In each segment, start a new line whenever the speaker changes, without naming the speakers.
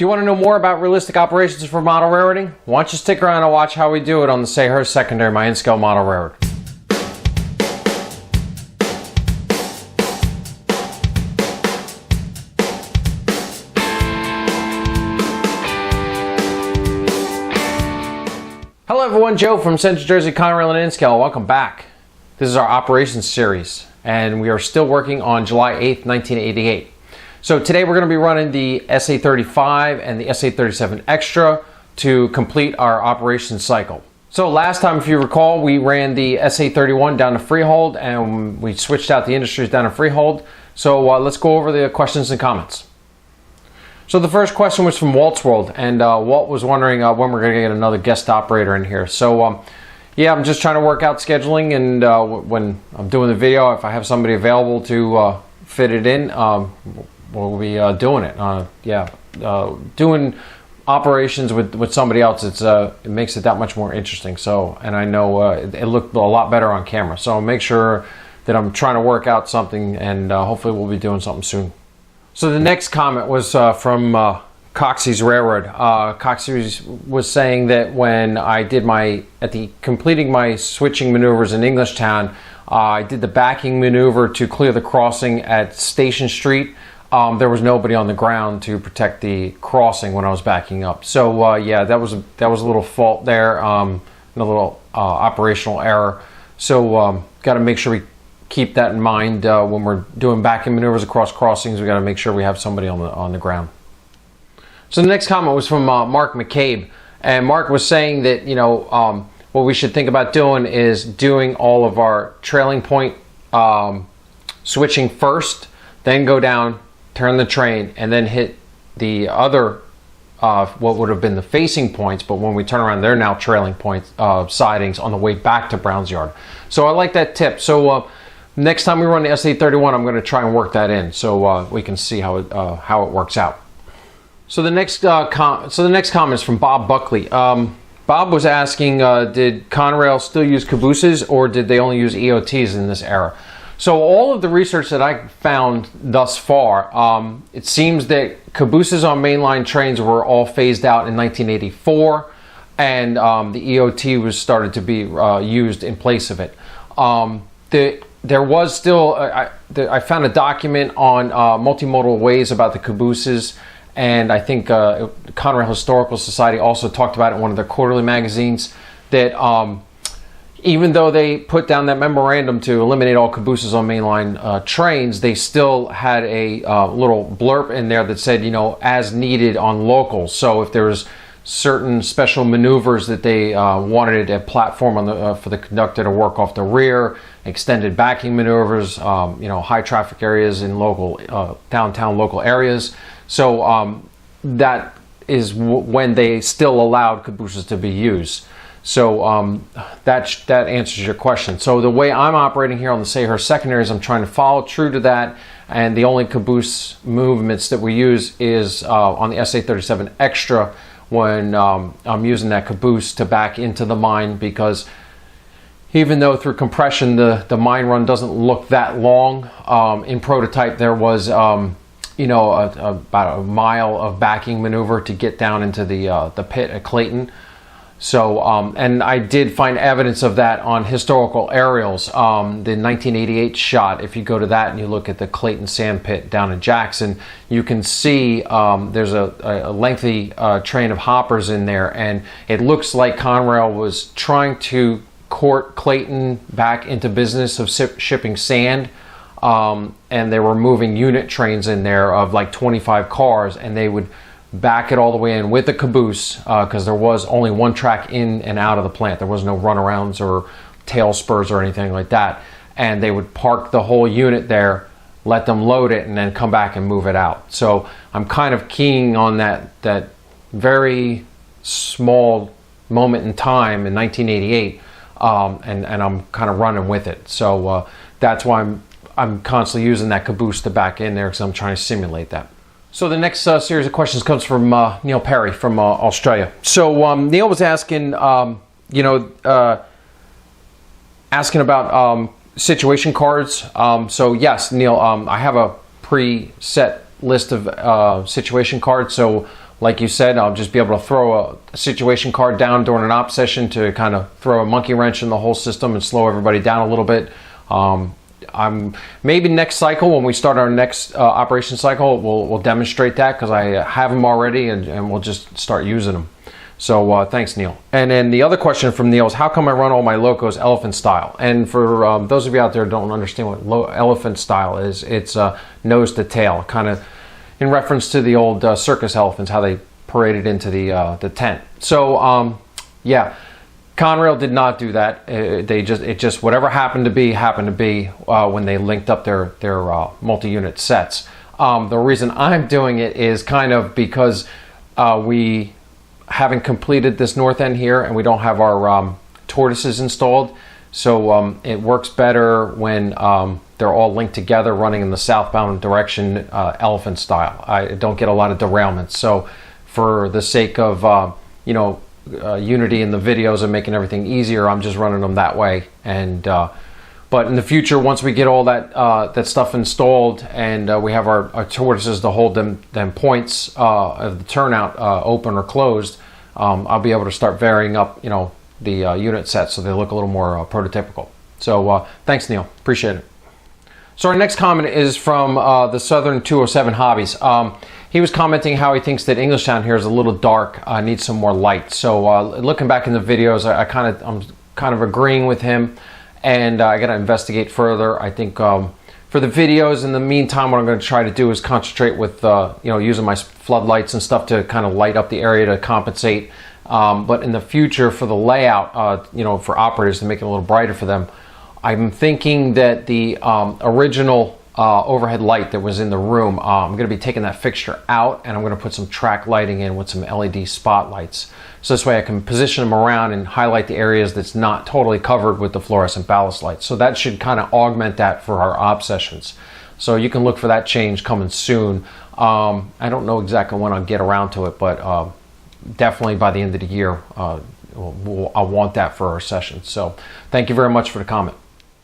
Do you want to know more about realistic operations for model railroading? Why don't you stick around and watch how we do it on the Sayrehurst Secondary, my in-scale model railroad. Hello everyone, Joe from Central Jersey Conrail and in-scale. Welcome back. This is our operations series, and we are still working on July 8th, 1988. So today we're going to be running the SA-35 and the SA-37 Extra to complete our operations cycle. So last time, if you recall, we ran the SA-31 down to freehold and we switched out the industries down to freehold. So let's go over the questions and comments. So the first question was from Walt's World, and Walt was wondering when we're going to get another guest operator in here. So yeah, I'm just trying to work out scheduling, and when I'm doing the video, if I have somebody available to fit it in, we'll be doing it. Doing operations with somebody else, it makes it that much more interesting. So, and I know it looked a lot better on camera. So I'll make sure that I'm trying to work out something, and hopefully we'll be doing something soon. So the next comment was from Coxey's Railroad. Coxey was saying that when I did completing my switching maneuvers in Englishtown, I did the backing maneuver to clear the crossing at Station Street. There was nobody on the ground to protect the crossing when I was backing up. So yeah, that was a little fault there, a little operational error. So got to make sure we keep that in mind when we're doing backing maneuvers across crossings. We got to make sure we have somebody on the ground. So the next comment was from Mark McCabe, and Mark was saying that what we should think about doing is doing all of our trailing point switching first, then go down, turn the train, and then hit the other what would have been the facing points, but when we turn around, they're now trailing points sidings on the way back to Brown's Yard. So I like that tip. So next time we run the SA-31, I'm going to try and work that in so we can see how it works out. So the next comment is from Bob Buckley. Bob was asking, did Conrail still use cabooses, or did they only use EOTs in this era? So all of the research that I found thus far, it seems that cabooses on mainline trains were all phased out in 1984, and the EOT was started to be used in place of it. There was still, I found a document on multimodal ways about the cabooses, and I think Conrail Historical Society also talked about it in one of their quarterly magazines, that even though they put down that memorandum to eliminate all cabooses on mainline trains, they still had a little blurb in there that said, as needed on locals. So if there was certain special maneuvers that they wanted a platform for the conductor to work off the rear, extended backing maneuvers, high traffic areas in local downtown local areas. So that is when they still allowed cabooses to be used. So that answers your question. So the way I'm operating here on the Sayrehurst Secondary is I'm trying to follow true to that, and the only caboose movements that we use is on the SA-37 Extra when I'm using that caboose to back into the mine, because even though through compression the mine run doesn't look that long, in prototype there was about a mile of backing maneuver to get down into the pit at Clayton. So, and I did find evidence of that on historical aerials. The 1988 shot, if you go to that and you look at the Clayton sand pit down in Jackson, you can see there's a lengthy train of hoppers in there, and it looks like Conrail was trying to court Clayton back into business of shipping sand, and they were moving unit trains in there of like 25 cars, and they would back it all the way in with a caboose, because there was only one track in and out of the plant. There was no runarounds or tail spurs or anything like that. And they would park the whole unit there, let them load it, and then come back and move it out. So I'm kind of keying on that very small moment in time in 1988, and I'm kind of running with it. So that's why I'm constantly using that caboose to back in there, because I'm trying to simulate that. So the next series of questions comes from Neil Perry from Australia. So Neil was asking, asking about situation cards. So yes, Neil, I have a preset list of situation cards. So like you said, I'll just be able to throw a situation card down during an op session to kind of throw a monkey wrench in the whole system and slow everybody down a little bit. I'm maybe next cycle, when we start our next operation cycle, we'll demonstrate that, because I have them already, and we'll just start using them. So thanks, Neil. And then the other question from Neil is, how come I run all my locos elephant style? And for those of you out there who don't understand what elephant style is, it's nose to tail, kind of in reference to the old circus elephants, how they paraded into the tent. So yeah, Conrail did not do that. It just whatever happened to be when they linked up their multi-unit sets. The reason I'm doing it is kind of because we haven't completed this north end here, and we don't have our tortoises installed. So it works better when they're all linked together, running in the southbound direction, elephant style. I don't get a lot of derailments. So for the sake of unity in the videos and making everything easier, I'm just running them that way. And but in the future, once we get all that stuff installed, and we have our tortoises to hold them points of the turnout open or closed, I'll be able to start varying up the unit sets so they look a little more prototypical. So thanks, Neil, appreciate it. So our next comment is from the Southern 207 Hobbies. He was commenting how he thinks that Englishtown here is a little dark, needs some more light. So looking back in the videos, I'm kind of agreeing with him, and I got to investigate further. I think for the videos, in the meantime, what I'm going to try to do is concentrate with using my floodlights and stuff to kind of light up the area to compensate. But in the future, for the layout, for operators, to make it a little brighter for them, I'm thinking that the original overhead light that was in the room, I'm going to be taking that fixture out, and I'm going to put some track lighting in with some LED spotlights. So this way I can position them around and highlight the areas that's not totally covered with the fluorescent ballast lights. So that should kind of augment that for our op sessions. So you can look for that change coming soon. I don't know exactly when I'll get around to it, but definitely by the end of the year, I want that for our sessions. So thank you very much for the comment.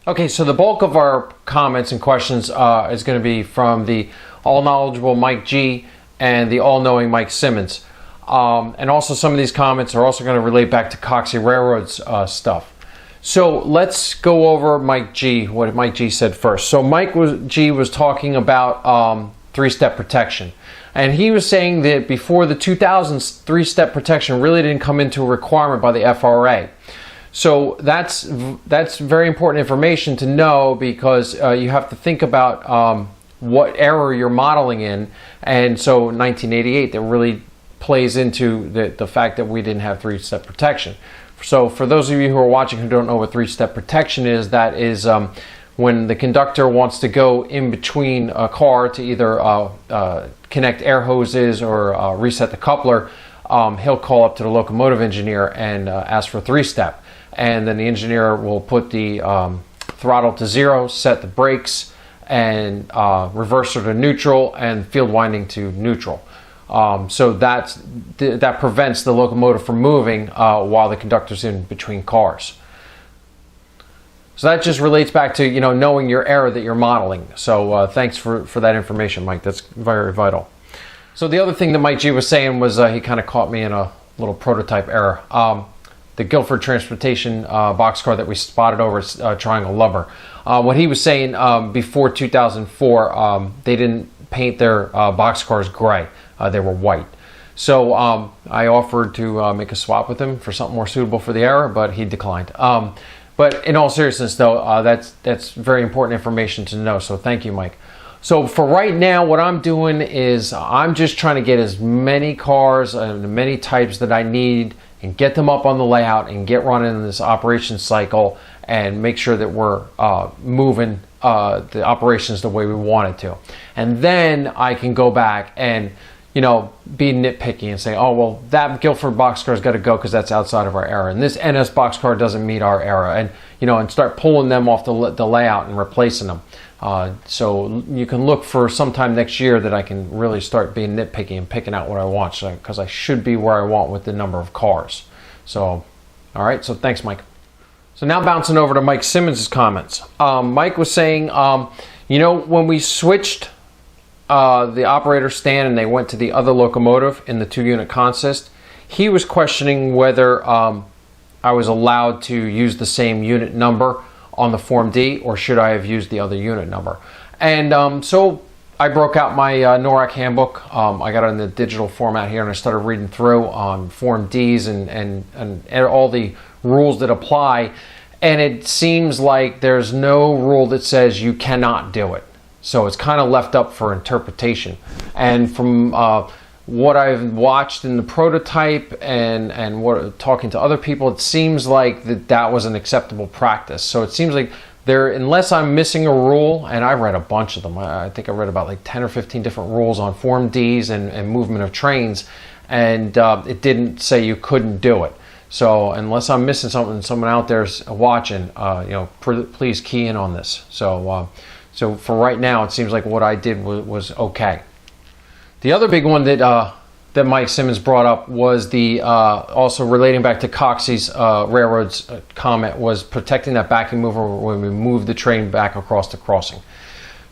Okay, so the bulk of our comments and questions is going to be from the all-knowledgeable Mike G and the all-knowing Mike Simmons. And also some of these comments are also going to relate back to Coxey Railroad's stuff. So let's go over Mike G, what Mike G said first. So Mike G was talking about three-step protection. And he was saying that before the 2000s, three-step protection really didn't come into a requirement by the FRA. So that's very important information to know, because you have to think about what era you're modeling in. And so 1988, that really plays into the fact that we didn't have three-step protection. So for those of you who are watching who don't know what three-step protection is, that is when the conductor wants to go in between a car to either connect air hoses or reset the coupler, he'll call up to the locomotive engineer and ask for three-step. And then the engineer will put the throttle to 0, set the brakes, and reverser to neutral, and field winding to neutral. So that prevents the locomotive from moving while the conductor's in between cars. So that just relates back to knowing your error that you're modeling. So thanks for that information, Mike. That's very vital. So the other thing that Mike G was saying was he kind of caught me in a little prototype error. The Guilford Transportation boxcar that we spotted over Triangle Lumber. What he was saying, before 2004, they didn't paint their boxcars gray. They were white. So I offered to make a swap with him for something more suitable for the error, but he declined. But in all seriousness, though, that's very important information to know. So thank you, Mike. So for right now, what I'm doing is I'm just trying to get as many cars and many types that I need and get them up on the layout and get running in this operation cycle and make sure that we're moving the operations the way we want it to. And then I can go back and be nitpicky and say, oh, well, that Guilford boxcar's got to go because that's outside of our era, and this NS boxcar doesn't meet our era, and and start pulling them off the layout and replacing them. So you can look for sometime next year that I can really start being nitpicky and picking out what I want, because I should be where I want with the number of cars. So, all right, so thanks, Mike. So now bouncing over to Mike Simmons' comments. Mike was saying, when we switched the operator stand and they went to the other locomotive in the 2-unit consist, he was questioning whether I was allowed to use the same unit number on the Form D, or should I have used the other unit number. And so I broke out my NORAC handbook. I got it in the digital format here, and I started reading through on Form Ds and all the rules that apply. And it seems like there's no rule that says you cannot do it. So it's kind of left up for interpretation. And from what I've watched in the prototype and what talking to other people, it seems like that was an acceptable practice. So it seems like unless I'm missing a rule, and I read a bunch of them. I think I read about like 10 or 15 different rules on Form Ds and movement of trains, and it didn't say you couldn't do it. So unless I'm missing something, someone out there's watching, please key in on this. So for right now, it seems like what I did was okay. The other big one that Mike Simmons brought up was the also relating back to Coxey's railroad's comment, was protecting that backing mover when we move the train back across the crossing.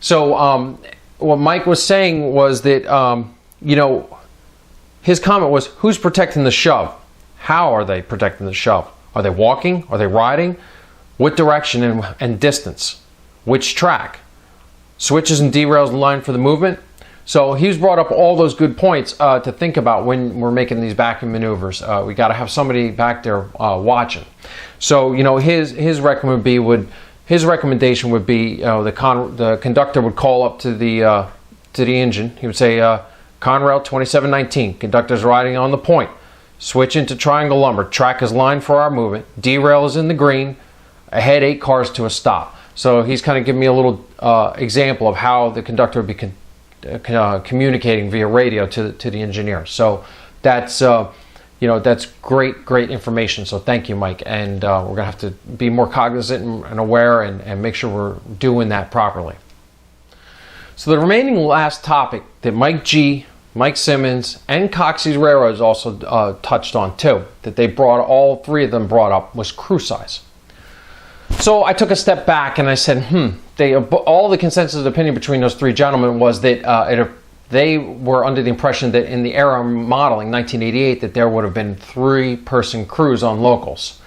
So what Mike was saying was that his comment was, who's protecting the shove? How are they protecting the shove? Are they walking? Are they riding? What direction and distance? Which track? Switches and derails the line for the movement? So he's brought up all those good points to think about when we're making these backing maneuvers. We got to have somebody back there watching. So his recommendation would be the conductor would call up to the engine. He would say, Conrail 2719, conductor's riding on the point. Switch into triangle lumber. Track is lined for our movement. Derail is in the green. Ahead 8 cars to a stop. So he's kind of giving me a little example of how the conductor would be communicating via radio to the engineer. So that's that's great information. So thank you, Mike. And we're gonna have to be more cognizant and aware and make sure we're doing that properly. So the remaining last topic that Mike Simmons, and Coxey's Railroads also touched on too, that all three of them brought up, was crew size. So I took a step back and I said, all the consensus opinion between those three gentlemen was that they were under the impression that in the era modeling, 1988, that there would have been 3-person crews on locals.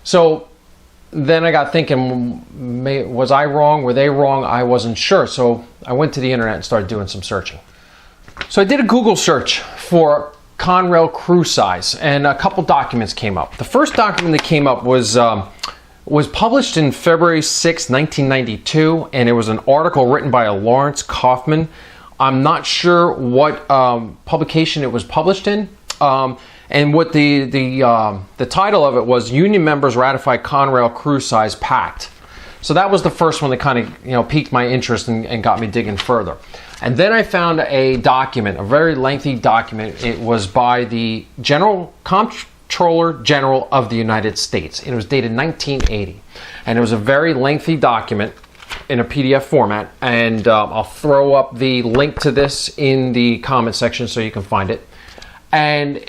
So then I got thinking, was I wrong? Were they wrong? I wasn't sure. So I went to the internet and started doing some searching. So I did a Google search for Conrail crew size, and a couple documents came up. The first document that came up was published in February 6, 1992, and it was an article written by a Lawrence Kaufman. I'm not sure what publication it was published in, and what the title of it was, Union Members Ratify Conrail Crew Size Pact. So that was the first one that kind of piqued my interest and got me digging further. And then I found a document, a very lengthy document. It was by the Comptroller General of the United States. It was dated 1980. And it was a very lengthy document in a PDF format. And I'll throw up the link to this in the comment section so you can find it. And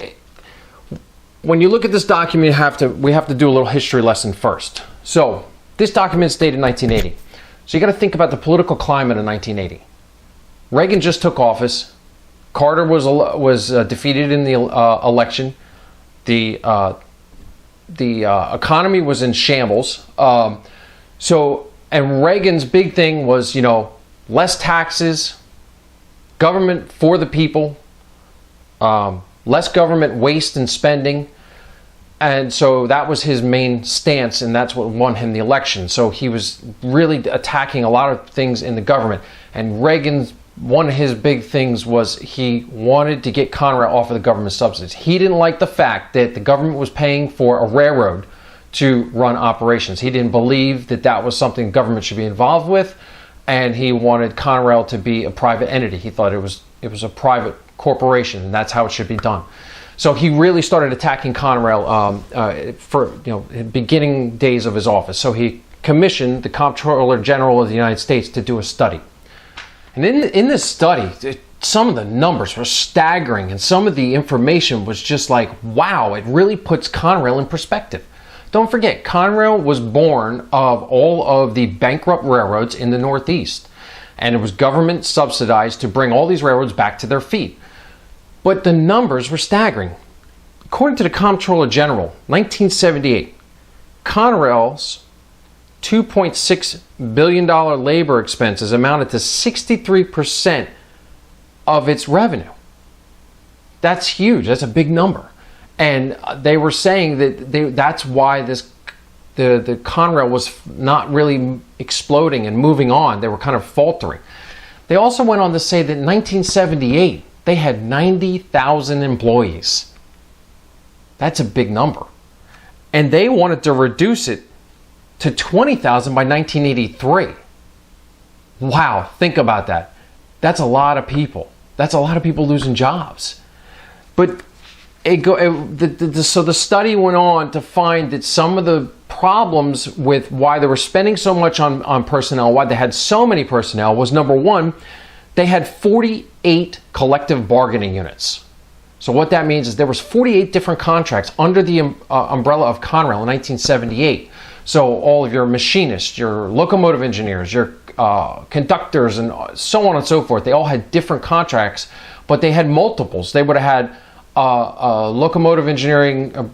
when you look at this document, we have to do a little history lesson first. So this document is dated 1980. So you got to think about the political climate in 1980. Reagan just took office. Carter was defeated in the election. The economy was in shambles. And Reagan's big thing was, less taxes, government for the people, less government waste and spending. And so that was his main stance, and that's what won him the election. So he was really attacking a lot of things in the government. And one of his big things was he wanted to get Conrail off of the government subsidies. He didn't like the fact that the government was paying for a railroad to run operations. He didn't believe that that was something government should be involved with, and he wanted Conrail to be a private entity. He thought it was a private corporation, and that's how it should be done. So he really started attacking Conrail for beginning days of his office. So he commissioned the Comptroller General of the United States to do a study. And in this study, some of the numbers were staggering, and some of the information was just like, wow, it really puts Conrail in perspective. Don't forget, Conrail was born of all of the bankrupt railroads in the Northeast. and it was government subsidized to bring all these railroads back to their feet. But the numbers were staggering. According to the Comptroller General, 1978, Conrail's $2.6 billion labor expenses amounted to 63% of its revenue. That's huge. That's a big number. And they were saying that that's why the Conrail was not really exploding and moving on. They were kind of faltering. They also went on to say that in 1978, they had 90,000 employees. That's a big number. And they wanted to reduce it to 20,000 by 1983. Wow, think about that. That's a lot of people. That's a lot of people losing jobs. But so the study went on to find that some of the problems with why they were spending so much on personnel, why they had so many personnel, was number one, they had 48 collective bargaining units. So what that means is there was 48 different contracts under the umbrella of Conrail in 1978. So all of your machinists, your locomotive engineers, your conductors, and so on and so forth, they all had different contracts, but they had multiples. They would have had a locomotive engineering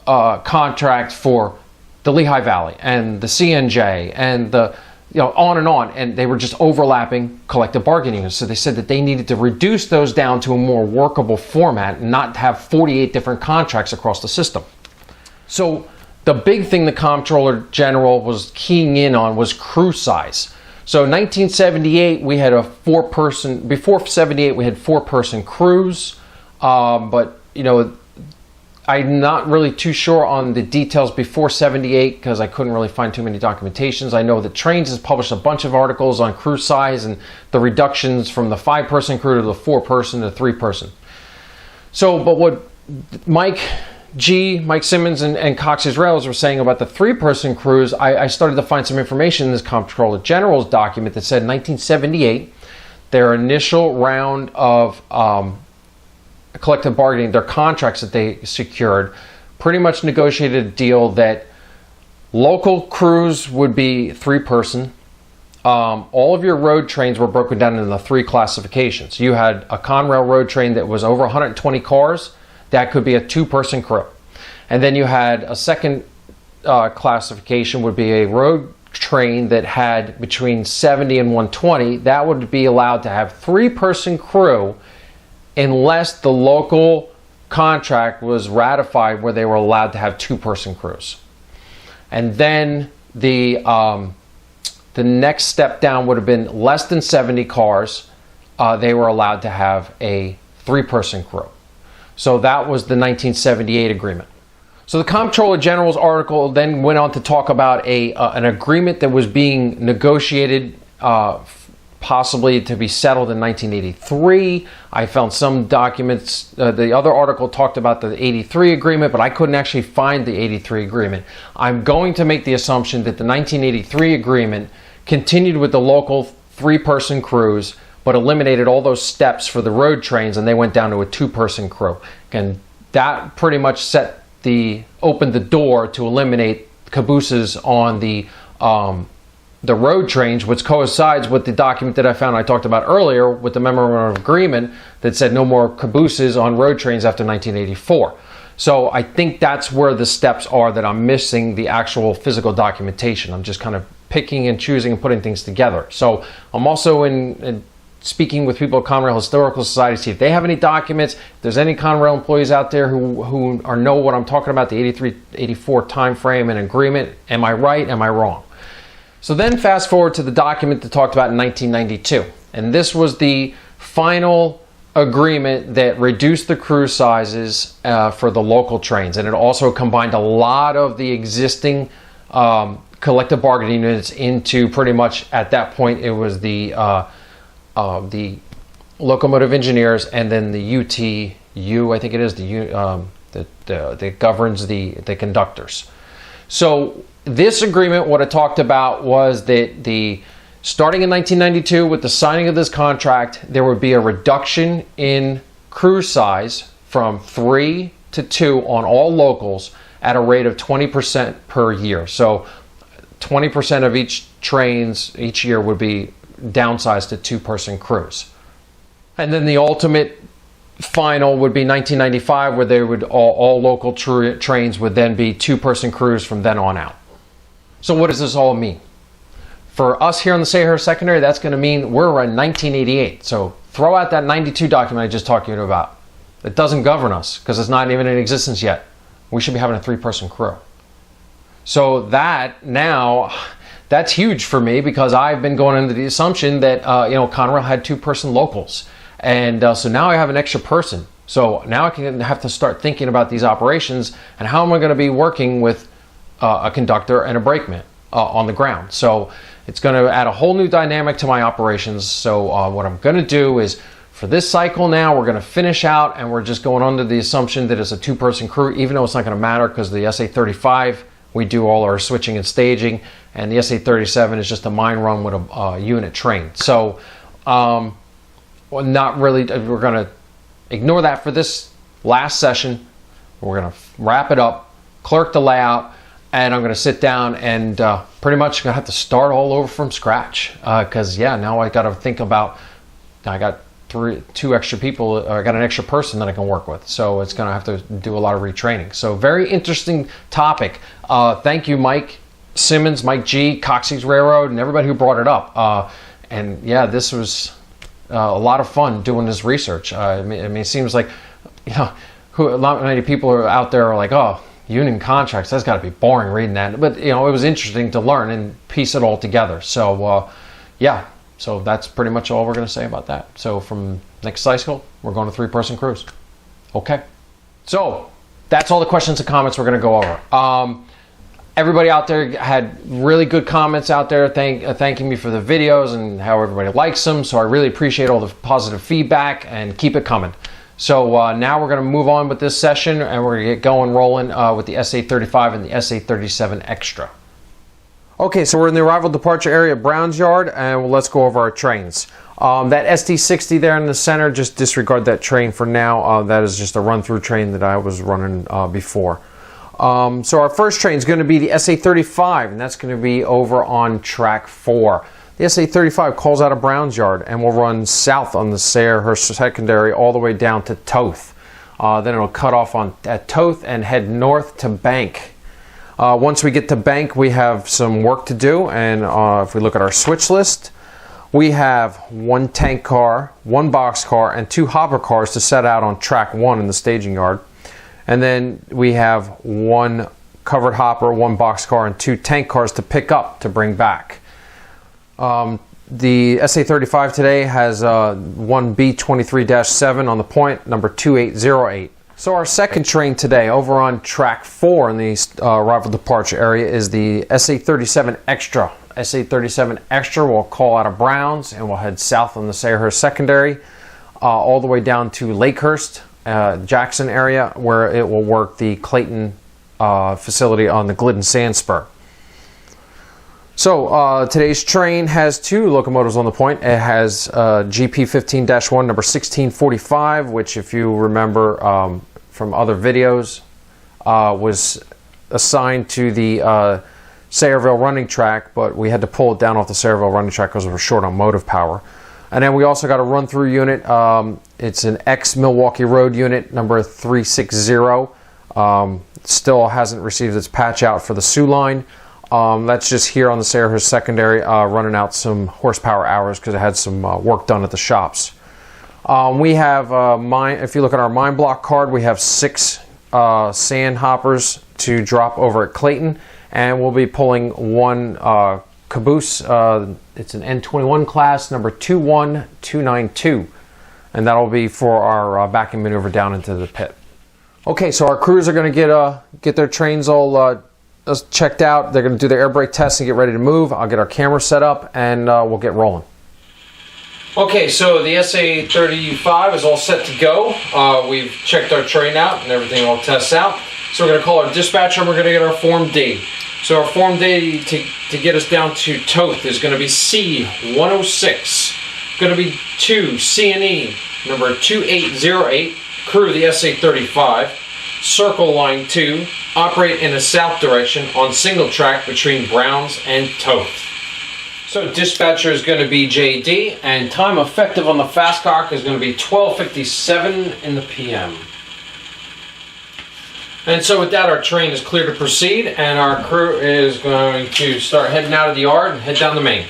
contract for the Lehigh Valley and the CNJ and the on, and they were just overlapping collective bargaining units. So they said that they needed to reduce those down to a more workable format and not have 48 different contracts across the system. So the big thing the Comptroller General was keying in on was crew size. So 1978 we had before 78 we had 4-person crews, but I'm not really too sure on the details before 78 because I couldn't really find too many documentations. I know that Trains has published a bunch of articles on crew size and the reductions from the 5-person crew to the 4-person to 3-person. So, but what Mike Simmons and Cox's Rails were saying about the 3-person crews, I started to find some information in this Comptroller General's document that said in 1978, their initial round of collective bargaining, their contracts that they secured, pretty much negotiated a deal that local crews would be 3-person. All of your road trains were broken down into 3 classifications. You had a Conrail road train that was over 120 cars. That could be a 2-person crew. And then you had a second classification would be a road train that had between 70 and 120. That would be allowed to have 3-person crew unless the local contract was ratified where they were allowed to have 2-person crews. And then the next step down would have been less than 70 cars. They were allowed to have a 3-person crew. So that was the 1978 agreement. So the Comptroller General's article then went on to talk about an agreement that was being negotiated possibly to be settled in 1983. I found some documents. The other article talked about the 83 agreement, but I couldn't actually find the 83 agreement. I'm going to make the assumption that the 1983 agreement continued with the local 3-person crews, but eliminated all those steps for the road trains, and they went down to a 2-person crew. And that pretty much opened the door to eliminate cabooses on the road trains, which coincides with the document that I found I talked about earlier with the memorandum of agreement that said no more cabooses on road trains after 1984. So I think that's where the steps are that I'm missing the actual physical documentation. I'm just kind of picking and choosing and putting things together. So I'm also in speaking with people at Conrail Historical Society to see if they have any documents, if there's any Conrail employees out there who know what I'm talking about, the 83-84 time frame and agreement. Am I right? Am I wrong? So then fast forward to the document that talked about in 1992. And this was the final agreement that reduced the crew sizes for the local trains. And it also combined a lot of the existing collective bargaining units into pretty much, at that point, it was the locomotive engineers and then the UTU, I think it is, that governs the conductors. So this agreement, what it talked about was that starting in 1992 with the signing of this contract, there would be a reduction in crew size from 3 to 2 on all locals at a rate of 20% per year. So 20% of each trains each year would be downsize to 2-person crews. And then the ultimate final would be 1995, where they would all local trains would then be 2-person crews from then on out. So what does this all mean? For us here on the Sayrehurst Secondary, that's going to mean we're in 1988. So throw out that 92 document I just talked to you about. It doesn't govern us because it's not even in existence yet. We should be having a 3-person crew. So that's huge for me, because I've been going under the assumption that Conrail had 2-person locals, and so now I have an extra person. So now I have to start thinking about these operations and how am I going to be working with a conductor and a brakeman on the ground. So it's going to add a whole new dynamic to my operations. So what I'm going to do is, for this cycle now, we're going to finish out, and we're just going under the assumption that it's a 2-person crew, even though it's not going to matter, because the SA-35, we do all our switching and staging, and the SA-37 is just a mine run with a unit train. So not really, we're going to ignore that for this last session. We're going to wrap it up, clerk the layout, and I'm going to sit down and pretty much going to have to start all over from scratch, because now I got to think about, I got 2 extra people, I got an extra person that I can work with, so it's going to have to do a lot of retraining. So very interesting topic. Thank you, Mike Simmons, Mike G, Coxey's Railroad, and everybody who brought it up. And yeah, this was a lot of fun doing this research. I mean, it seems like, a lot many people are out there are like, oh, union contracts, that's got to be boring reading that. But it was interesting to learn and piece it all together. So so that's pretty much all we're going to say about that. So from next cycle, we're going to 3-person crews. Okay. So that's all the questions and comments we're going to go over. Everybody out there had really good comments out there thanking me for the videos and how everybody likes them. So I really appreciate all the positive feedback, and keep it coming. So now we're going to move on with this session, and we're going to get going rolling with the SA-35 and the SA-37 Extra. Okay, so we're in the arrival departure area of Brown's Yard, and let's go over our trains. That SD60 there in the center, just disregard that train for now. That is just a run-through train that I was running before. So our first train is going to be the SA-35, and that's going to be over on track 4. The SA-35 calls out of Brown's Yard and will run south on the Sayrehurst Secondary all the way down to Toth. Then it'll cut off at Toth and head north to Bank. Once we get to Bank, we have some work to do, and if we look at our switch list, we have 1 tank car, 1 box car, and 2 hopper cars to set out on track 1 in the staging yard. And then we have 1 covered hopper, 1 box car, and 2 tank cars to pick up to bring back. The SA-35 today has 1 B23-7 on the point, number 2808. So our second train today over on track 4 in the arrival departure area is the SA-37 Extra. SA-37 Extra will call out of Browns and will head south on the Sayrehurst Secondary all the way down to Lakehurst, Jackson area, where it will work the Clayton facility on the Glidden Sand Spur. So today's train has 2 locomotives on the point. It has GP15-1 number 1645, which, if you remember from other videos, was assigned to the Sayreville running track, but we had to pull it down off the Sayreville running track because we were short on motive power. And then we also got a run-through unit. It's an ex-Milwaukee Road unit, number 360. Still hasn't received its patch out for the Sioux line. That's just here on the Sayrehurst Secondary, running out some horsepower hours because it had some work done at the shops. We have, if you look at our mine block card, we have 6 sand hoppers to drop over at Clayton, and we'll be pulling 1 caboose. It's an N21 class, number 21292, and that'll be for our backing maneuver down into the pit. Okay, so our crews are going to get their trains all checked out. They're going to do their air brake tests and get ready to move. I'll get our camera set up, and we'll get rolling. Okay, so the SA-35 is all set to go. We've checked our train out and everything all tests out. So we're going to call our dispatcher and we're going to get our Form D. So our Form D to get us down to Toth is going to be C106. Going to be 2 C&E number 2808, crew the SA-35, circle line 2, operate in a south direction on single track between Browns and Toth. So dispatcher is going to be JD, and time effective on the fast clock is going to be 12:57 in the PM. And so with that, our train is clear to proceed, and our crew is going to start heading out of the yard and head down the main.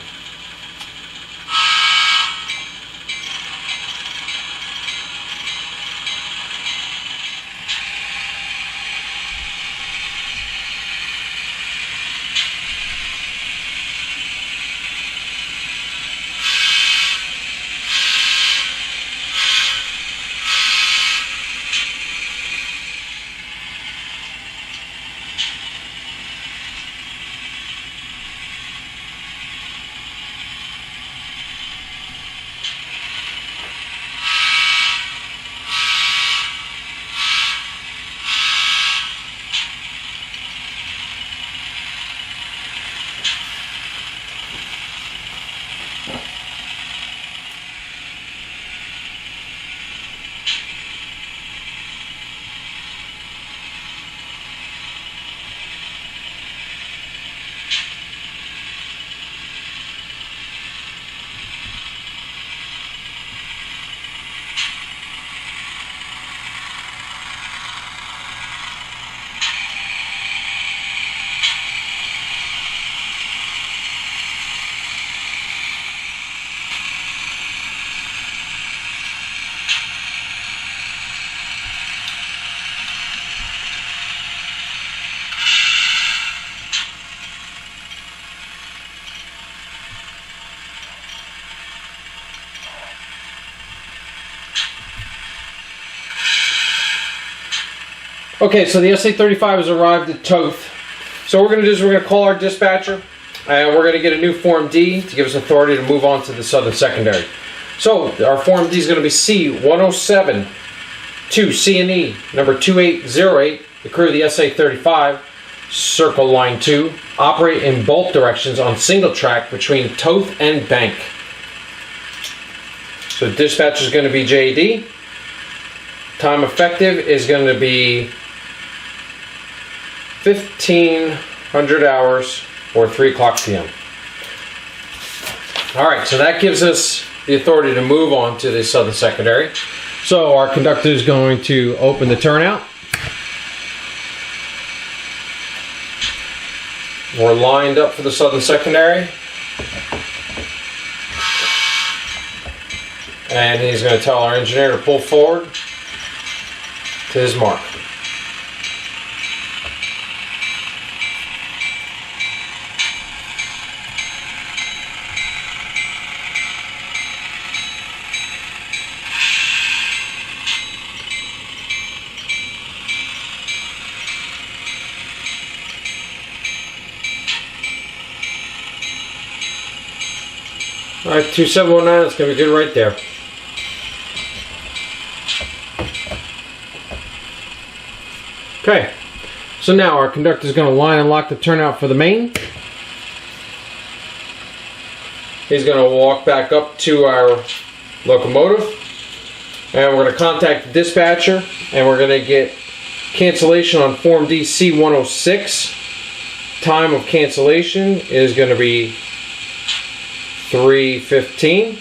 Okay, so the SA-35 has arrived at Toth. So what we're going to do is we're going to call our dispatcher, and we're going to get a new Form D to give us authority to move on to the Southern Secondary. So our Form D is going to be C107 to C&E number 2808, the crew of the SA-35, circle line 2, operate in both directions on single track between Toth and Bank. So dispatcher is going to be JD. Time effective is going to be 1500 hours or 3 o'clock p.m. Alright, so that gives us the authority to move on to the Southern Secondary. So our conductor is going to open the turnout. We're lined up for the Southern Secondary. And he's going to tell our engineer to pull forward to his mark. Alright, 2719, it's going to be good right there. Okay, so now our conductor is going to line and lock the turnout for the main. He's going to walk back up to our locomotive, and we're going to contact the dispatcher, and we're going to get cancellation on Form D C106. Time of cancellation is going to be 3:15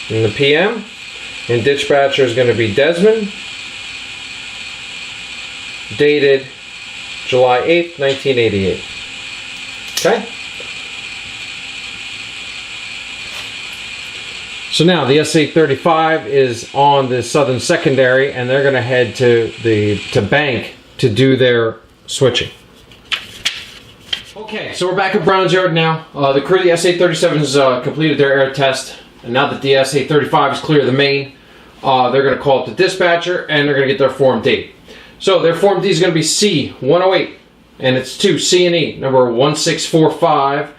in the PM, and dispatcher is going to be Desmond, dated July 8th, 1988. Okay? So now the SA-35 is on the Southern Secondary, and they're going to head to Bank to do their switching. Okay, so we're back at Brown's Yard now. The crew of the SA-37 has completed their air test, and now that the SA-35 is clear of the main, they're going to call up the dispatcher, and they're going to get their Form D. So their Form D is going to be C108, and it's to C&E number 1645,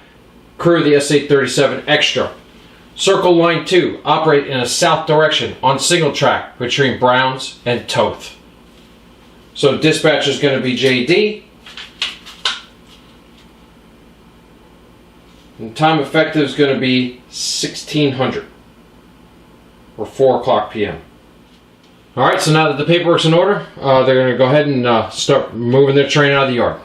crew of the SA-37 Extra. Circle line 2, operate in a south direction on single track between Browns and Toth. So dispatcher is going to be JD. And time effective is going to be 1600 or 4 o'clock p.m. Alright, so now that the paperwork's in order, they're going to go ahead and start moving their train out of the yard.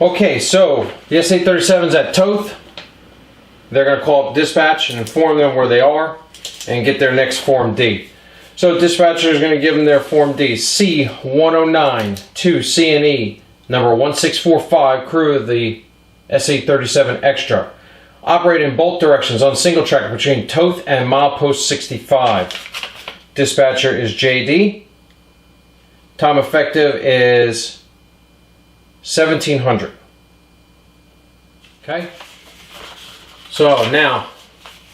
Okay, so the SA-37's at Toth. They're going to call up dispatch and inform them where they are and get their next Form D. So dispatcher is going to give them their Form D, C109 to C&E, number 1645, crew of the SA-37X truck. Operate in both directions on single track between Toth and milepost 65. Dispatcher is JD. Time effective is 1700. Okay. So now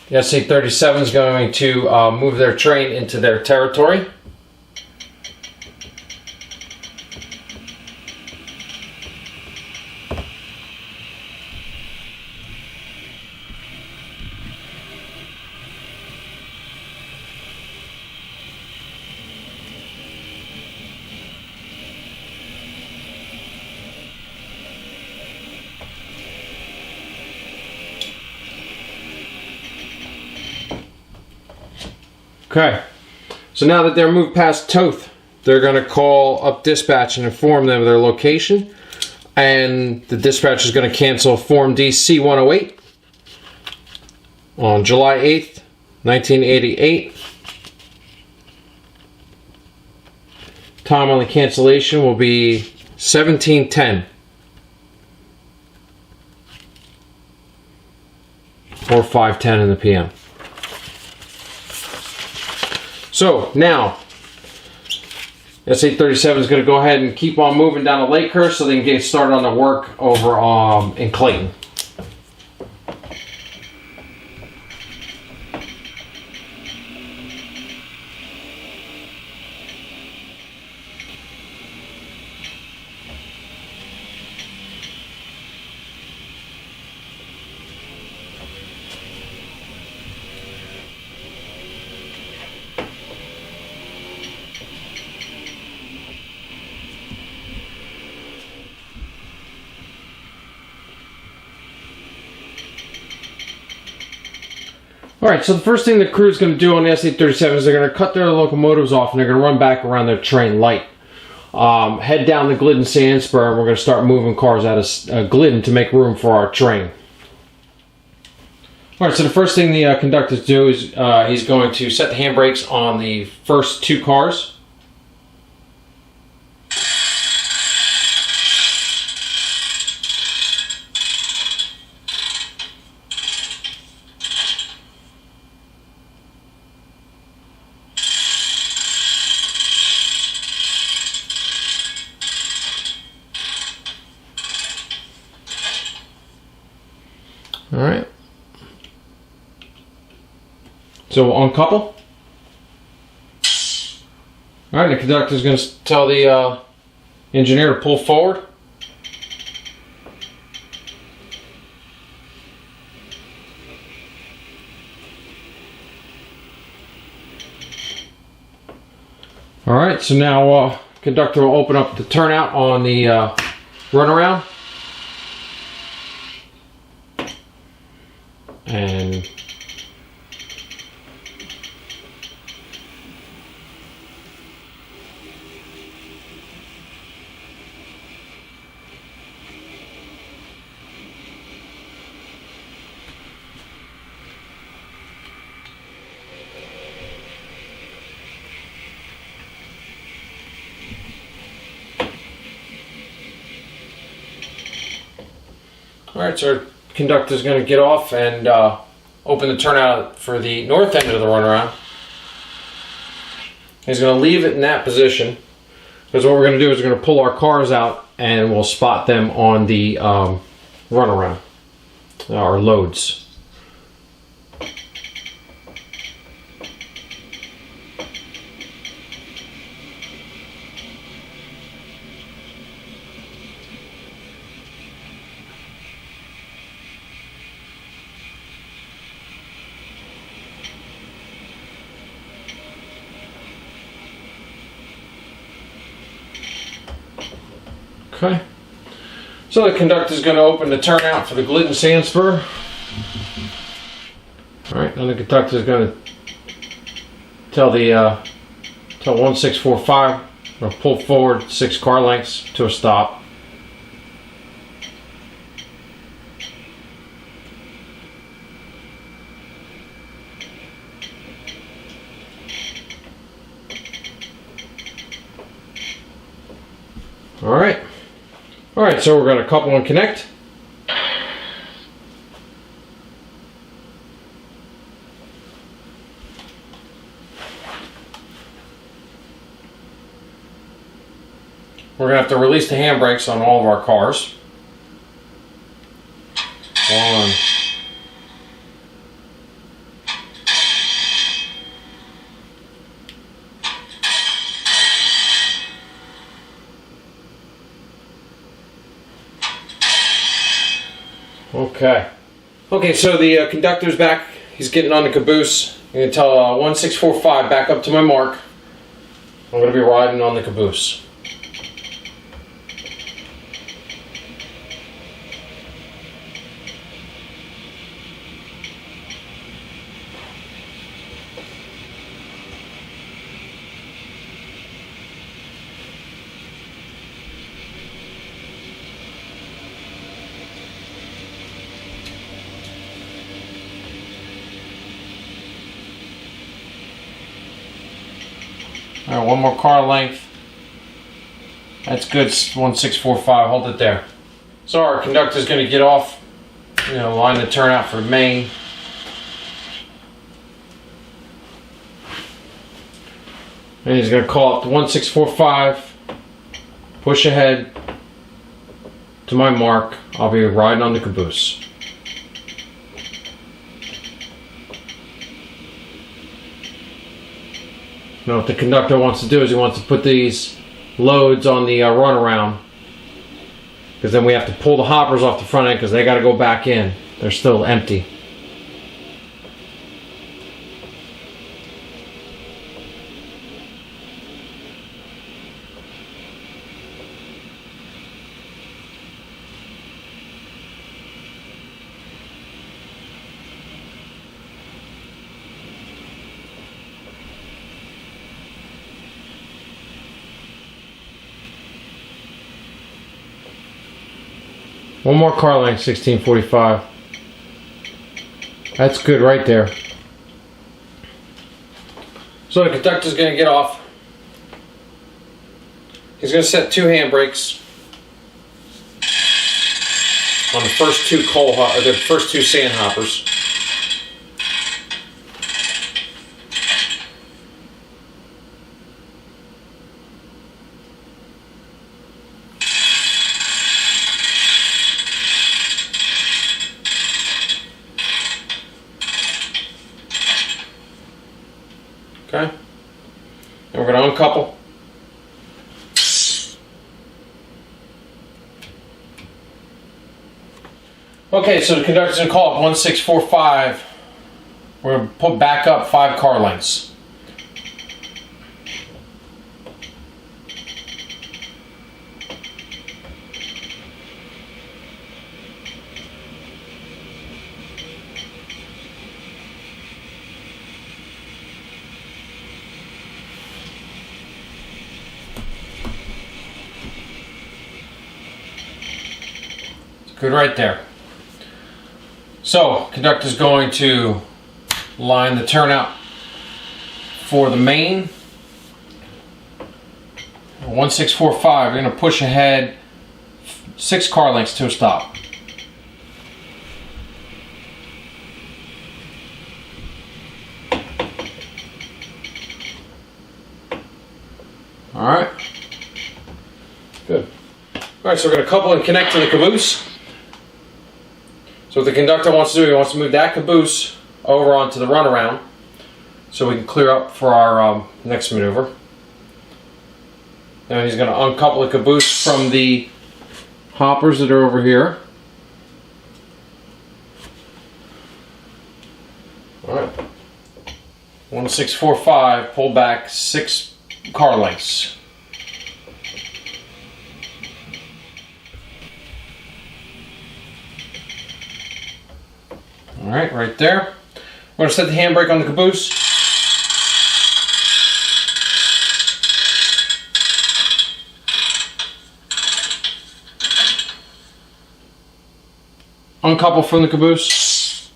the SA-37 is going to move their train into their territory. Okay, so now that they're moved past Toth, they're going to call up dispatch and inform them of their location, and the dispatch is going to cancel Form D C108 on July 8th, 1988. Time on the cancellation will be 1710 or 5:10 in the PM. So now, SA-37 is going to go ahead and keep on moving down to Lakehurst so they can get started on the work over in Clayton. Alright, so the first thing the crew is going to do on the SA-37 is they're going to cut their locomotives off and they're going to run back around their train light. Head down the Glidden sand spur and we're going to start moving cars out of Glidden to make room for our train. Alright, so the first thing the conductors do is he's going to set the handbrakes on the first two cars. Alright. So we'll uncouple. Alright, the conductor is going to tell the engineer to pull forward. Alright, so now conductor will open up the turnout on the runaround. And alright, so our conductor is going to get off and open the turnout for the north end of the runaround. He's going to leave it in that position because what we're going to do is we're going to pull our cars out and we'll spot them on the runaround, our loads. Okay, so the conductor is going to open the turnout for the Glidden sand spur. Alright, now the conductor is going to tell 1645 or pull forward 6 car lengths to a stop. Alright, so we're going to couple and connect. We're going to have to release the handbrakes on all of our cars. 1. Okay, so the conductor's back. He's getting on the caboose. I'm going to tell 1645 back up to my mark. I'm going to be riding on the caboose. Alright, one more car length. That's good, 1645, hold it there. So our conductor's going to get off, line the turnout for main. And he's going to call up the 1645, push ahead to my mark. I'll be riding on the caboose. Now what the conductor wants to do is he wants to put these loads on the runaround, because then we have to pull the hoppers off the front end because they got to go back in. They're still empty. One more car length, 1645. That's good right there. So the conductor's going to get off. He's going to set 2 handbrakes on the first 2 sand hoppers. Okay, and we're going to uncouple. Okay, so the conductor's going to call up 1645. We're going to put back up 5 car lengths. Good right there. So, conductor's going to line the turnout for the main. 1645, we're going to push ahead 6 car lengths to a stop. Alright. Good. Alright, so we're going to couple and connect to the caboose. So what the conductor wants to do, he wants to move that caboose over onto the runaround so we can clear up for our next maneuver. Now he's going to uncouple the caboose from the hoppers that are over here. Alright. 1645, pull back 6 car lengths. Alright, right there. We're going to set the handbrake on the caboose. Uncouple from the caboose.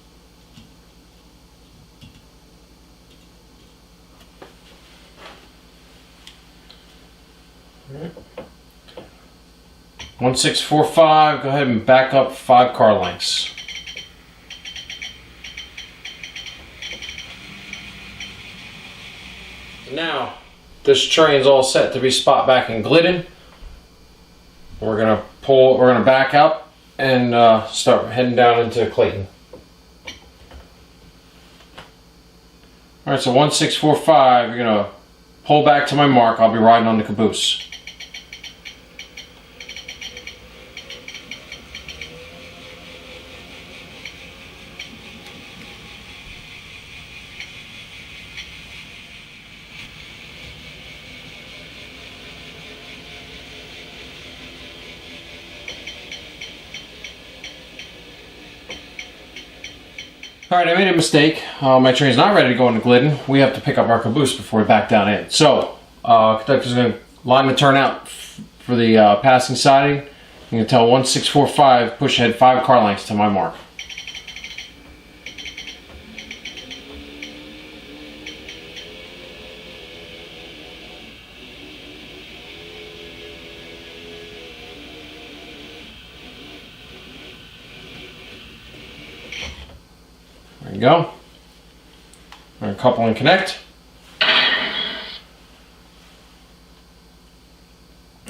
Alright. 1645, go ahead and back up 5 car lengths. Now, this train's all set to be spot back in Glidden. We're gonna back up and start heading down into Clayton. All right, so 1645, you're gonna pull back to my mark. I'll be riding on the caboose. Alright, I made a mistake. My train's not ready to go into Glidden. We have to pick up our caboose before we back down in. So, conductor's going to line the turnout for the passing siding. I'm going to tell 1645, push ahead 5 car lengths to my mark. There you go. We're going to couple and connect.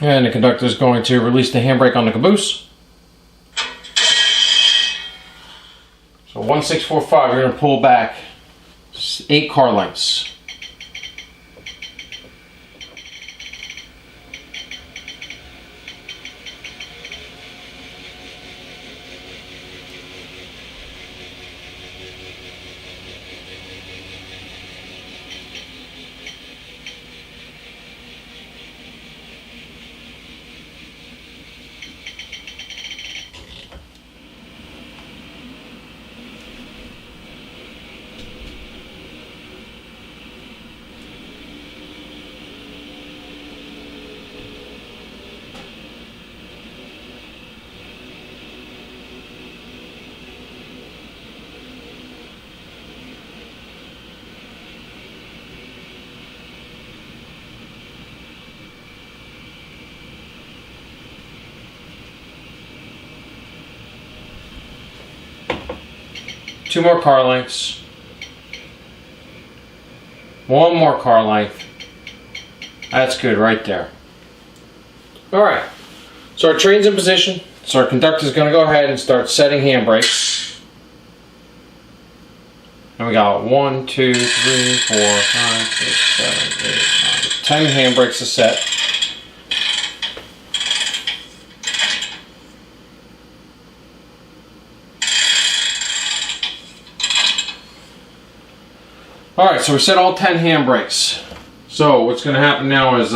And the conductor is going to release the handbrake on the caboose. So 1645, we're going to pull back 8 car lengths. Two more car lengths. 1 more car length. That's good right there. Alright, so our train's in position. So our conductor's going to go ahead and start setting handbrakes. And we got 1, 2, 3, 4, 5, 6, 7, 8, 9, 10 handbrakes to set. Alright, so we set all 10 handbrakes. So what's going to happen now is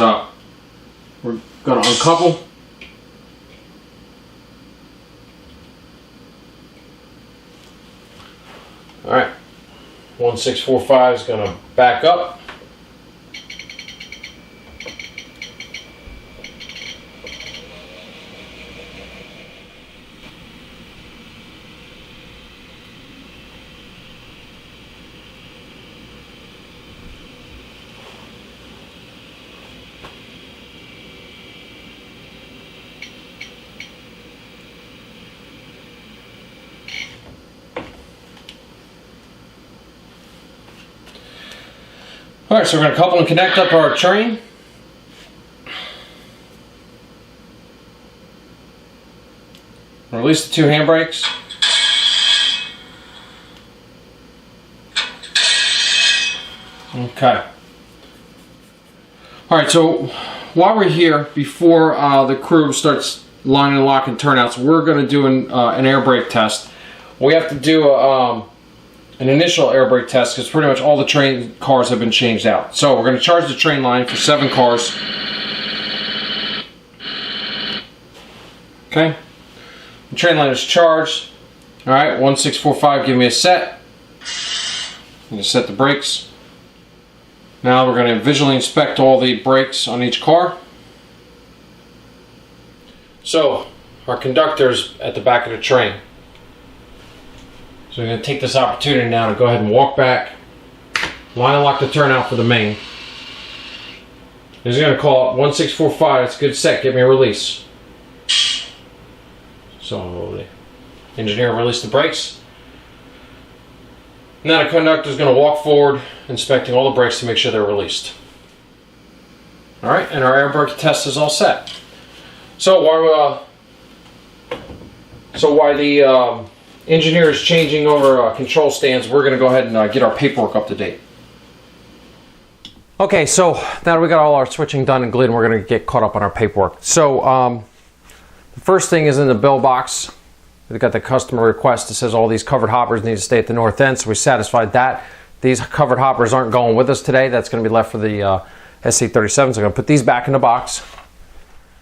we're going to uncouple. Alright, 1645 is going to back up. Alright, so we're going to couple and connect up our train. Release the 2 handbrakes. Okay. Alright, so while we're here, before the crew starts lining and locking turnouts, we're going to do an air brake test. We have to do an initial air brake test because pretty much all the train cars have been changed out. So we're going to charge the train line for 7 cars. Okay. The train line is charged. Alright, 1645, give me a set. I'm going to set the brakes. Now we're going to visually inspect all the brakes on each car. So, our conductor's at the back of the train. So we're going to take this opportunity now to go ahead and walk back, line and lock the turnout for the main. He's going to call it 1645, that's a good set, give me a release. So the engineer released the brakes. Now the conductor is going to walk forward, inspecting all the brakes to make sure they're released. All right, and our air brake test is all set. So while the engineer is changing over control stands, we're going to go ahead and get our paperwork up to date. Okay, so now that we got all our switching done and glued, we're going to get caught up on our paperwork. So the first thing is in the bill box. We've got the customer request that says all these covered hoppers need to stay at the north end, so we satisfied that. These covered hoppers aren't going with us today. That's going to be left for the SA-37, so I'm going to put these back in the box.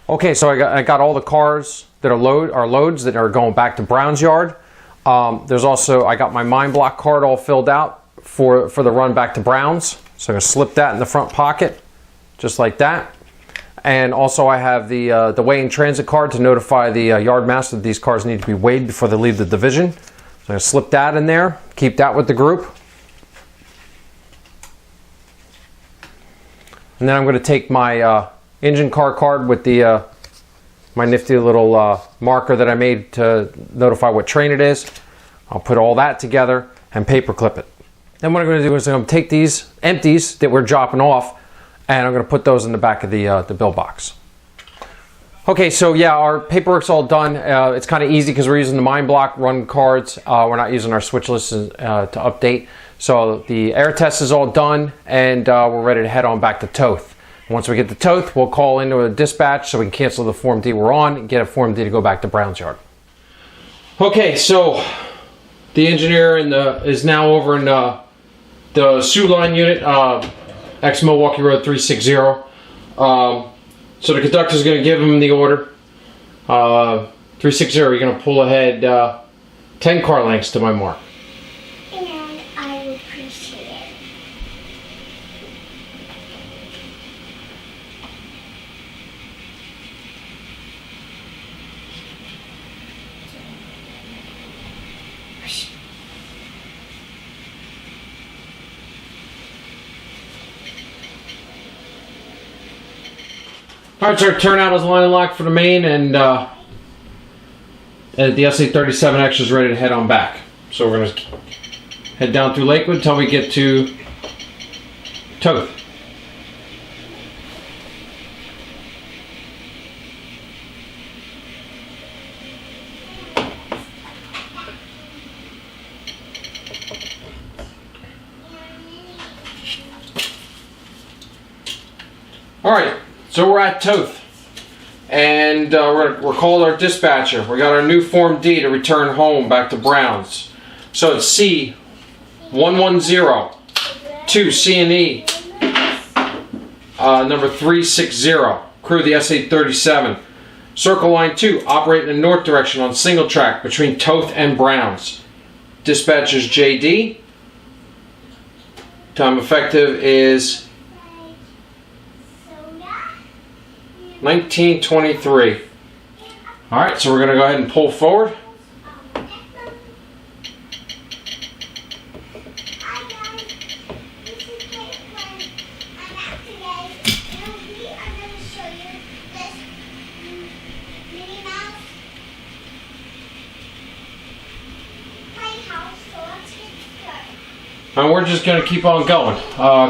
Okay, so I got all the cars that are loads that are going back to Brown's yard. There's also, I got my mine block card all filled out for the run back to Brown's. So I'm going to slip that in the front pocket, just like that. And also I have the weigh-in transit card to notify the yard master that these cars need to be weighed before they leave the division. So I'm going to slip that in there, keep that with the group. And then I'm going to take my engine car card with the my nifty little marker that I made to notify what train it is. I'll put all that together and paper clip it. Then what I'm going to do is I'm going to take these empties that we're dropping off, and I'm going to put those in the back of the bill box. Okay, so yeah, our paperwork's all done. It's kind of easy because we're using the mine block run cards. We're not using our switch lists to update. So the air test is all done, and we're ready to head on back to Toth. Once we get to Toth, we'll call into a dispatch so we can cancel the Form D we're on and get a Form D to go back to Brown's yard. Okay, so the engineer is now over in the Sioux Line unit, X Milwaukee Road 360. So the conductor is going to give him the order. 360, you're going to pull ahead 10 car lengths to my mark.
And I would appreciate it.
Alright, so our turnout is line and locked for the main, and the SA-37X is ready to head on back. So we're going to head down through Lakewood until we get to Toth. Alright, so we're at Toth, and we're calling our dispatcher. We got our new Form D to return home back to Brown's. So it's C110 to C&E number 360, crew the SA-37. Circle line 2, operate in the north direction on single track between Toth and Brown's. Dispatcher's JD. Time effective is 1923. Alright, so we're going to go ahead and pull forward. And we're just going to keep on going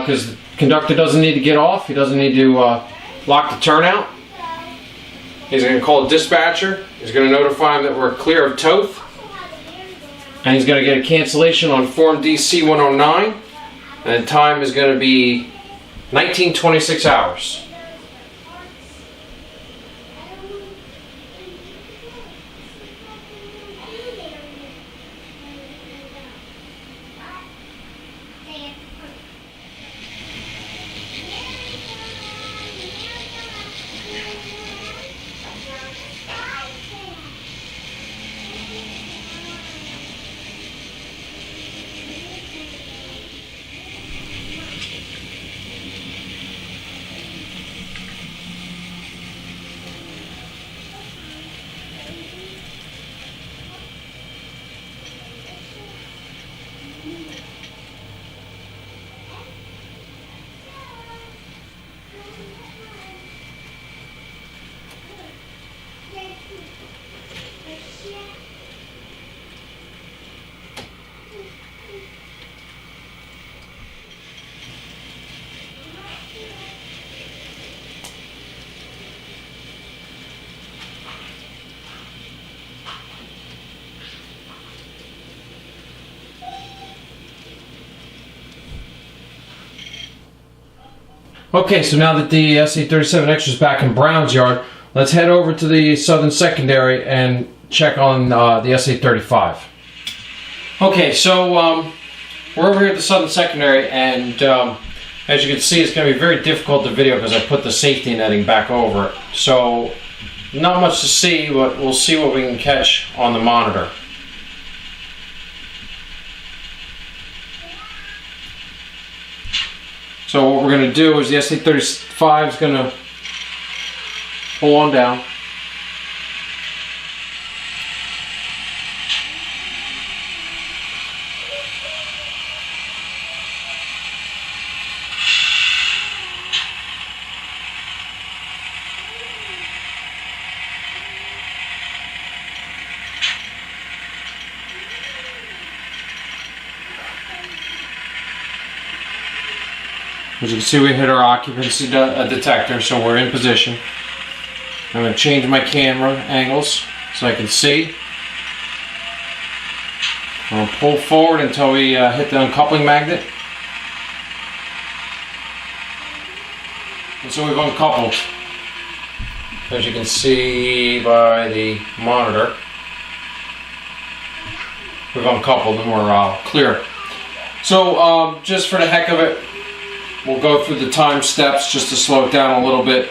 because the conductor doesn't need to get off. He doesn't need to lock the turnout. He's going to call the dispatcher. He's going to notify him that we're clear of Toth. And he's going to get a cancellation on Form D C109. And the time is going to be 1926 hours. Okay, so now that the SA-37X is back in Brown's yard, let's head over to the Southern Secondary and check on the SA-35. Okay, so we're over here at the Southern Secondary, and as you can see, it's going to be very difficult to video because I put the safety netting back over it. So not much to see, but we'll see what we can catch on the monitor. So what we're going to do is the SA-35 is going to pull on down. As you can see, we hit our occupancy detector, so we're in position. I'm going to change my camera angles so I can see. I'm going to pull forward until we hit the uncoupling magnet. And so we've uncoupled, as you can see by the monitor. We've uncoupled and we're clear. So just for the heck of it, we'll go through the time steps just to slow it down a little bit.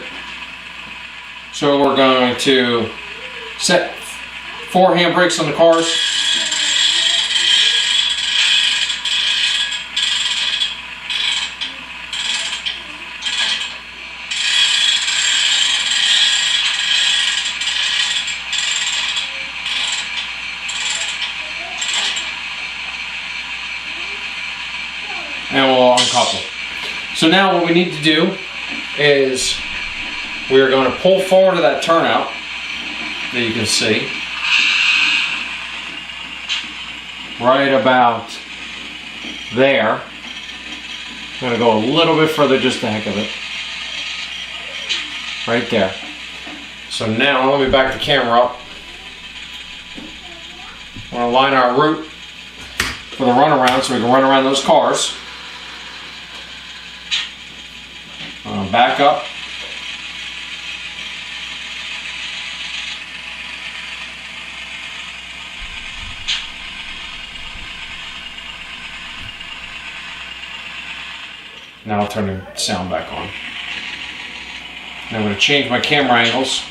So we're going to set 4 handbrakes on the cars. And we'll uncouple. So now what we need to do is we are going to pull forward to that turnout that you can see. Right about there. I'm going to go a little bit further just the heck of it. Right there. So now let me back the camera up. We're going to line our route for the runaround so we can run around those cars. Back up. Now I'll turn the sound back on. And I'm going to change my camera angles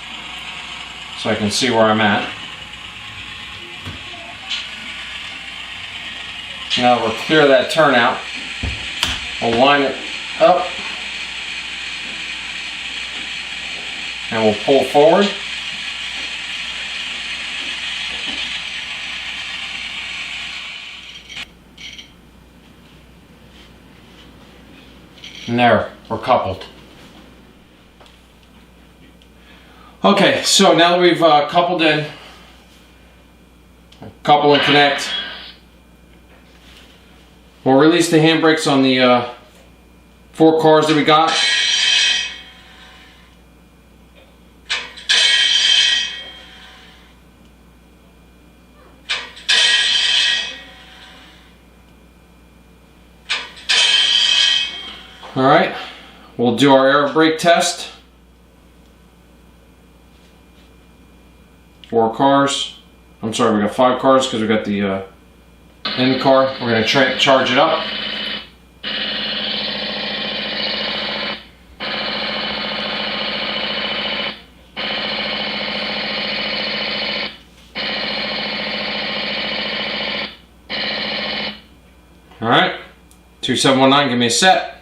so I can see where I'm at. Now we're clear of that turnout. We'll line it up. And we'll pull forward. And there, we're coupled. Okay, so now that we've coupled in, couple and connect, we'll release the handbrakes on the 4 cars that we got. Alright, we'll do our air brake test. 4 cars. I'm sorry, we got 5 cars because we got the end car. We're going to charge it up. Alright, 2719, give me a set.